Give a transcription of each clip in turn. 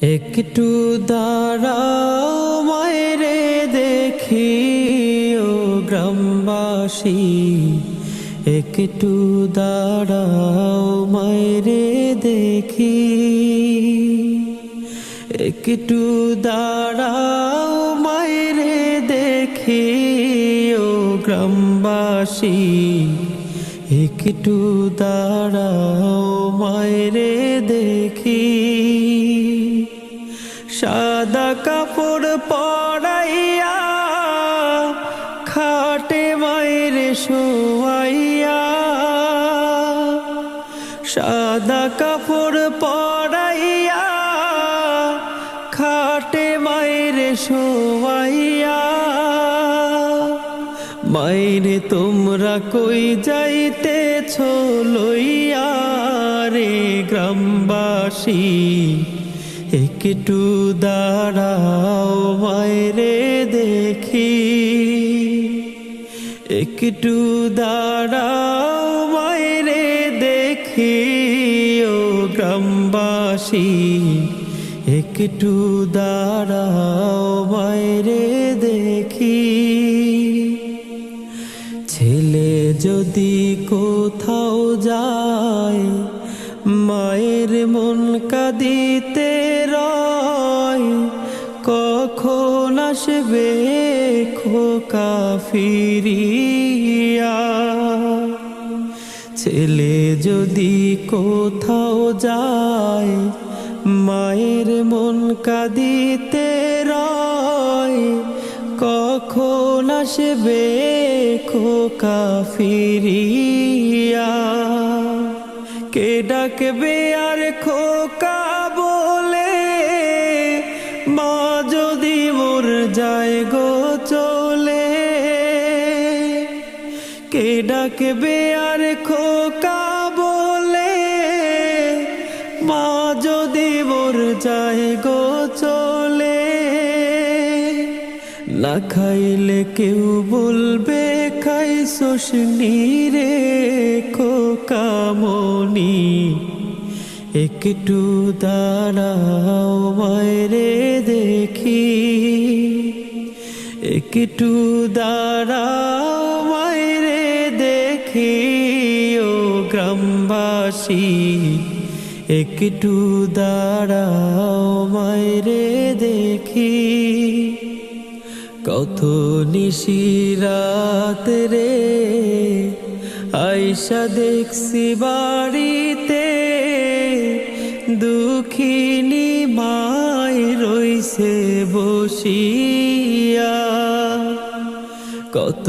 একটু দাঁড়াও মায়েরে দেখি ও গ্রামবাসী, একটু দাঁড়াও মায়েরে দেখি, একটু দাঁড়াও মায়েরে দেখি ও গ্রামবাসী, একটু দাঁড়াও মায়েরে দেখি। সাদা কাপড় পরাইয়া খাটে মায়ের শোয়াইয়া, সাদা কাপড় পরাইয়া খাটে মায়ের শোয়াইয়া। মায়েরে তোমরা কই যাইতেছ লইয়া রে গ্রামবাসী, একটু দাঁড়াও মায়েরে দেখি, একটু দাঁড়াও মায়েরে দেখি ও গ্রামবাসী, একটু দাঁড়াও মায়েরে দেখি। ছেলে যদি কোথাও যায় মায়ের মন কাঁদিতে রয়, কখন আসবে খোকা ফিরিয়া। ছেলে যদি কোথাও যায় মায়ের মন কাঁদিতে রয়, কখন আসবে খোকা ফিরিয়া। কে ডাকবে আর খোকা বলে মা যদি মোর যায় গো চলে, কে ডাকবে আর খোকা বলে মা যদি মোর যায় গো চলে। না খাইলে কেউ বলবে খাইছস রে খোকা মনি, একটু দাঁড়াও মায়েরে দেখি, একটু দাঁড়াও মায়েরে দেখি ও গ্রামবাসী, একটু দাঁড়াও মায়েরে দেখি। কত নিশিরাত রে আইসা দেখছি বাড়িতে, দুঃখিনী মায় রইছে বসিয়া। কত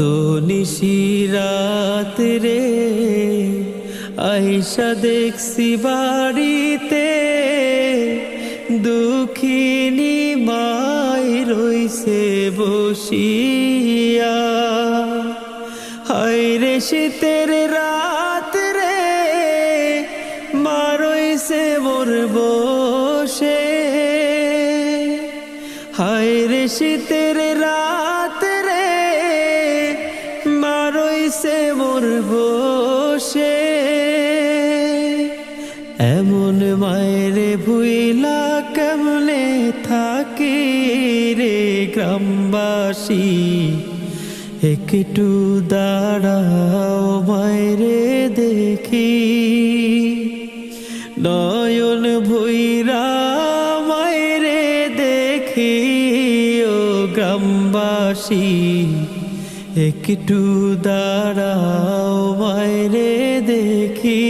নিশিরাত রে আইসা দেখছি বাড়িতে, দুঃখিনী মায় রইছে বসিয়া। হায় রে শীতের রাত রে মা রইছে মোর বসে, হায় রে শীতের রাত রে মা রইছে মোর বসে। এমন মায়েরে ভুইলা কেমনে থাকি রে গ্রামবাসী, একটু দাঁড়াও মায়েরে দেখি। নয়ন ভুইরা মায়েরে দেখি ও গ্রামবাসী, একটু দাঁড়াও মায়েরে দেখি।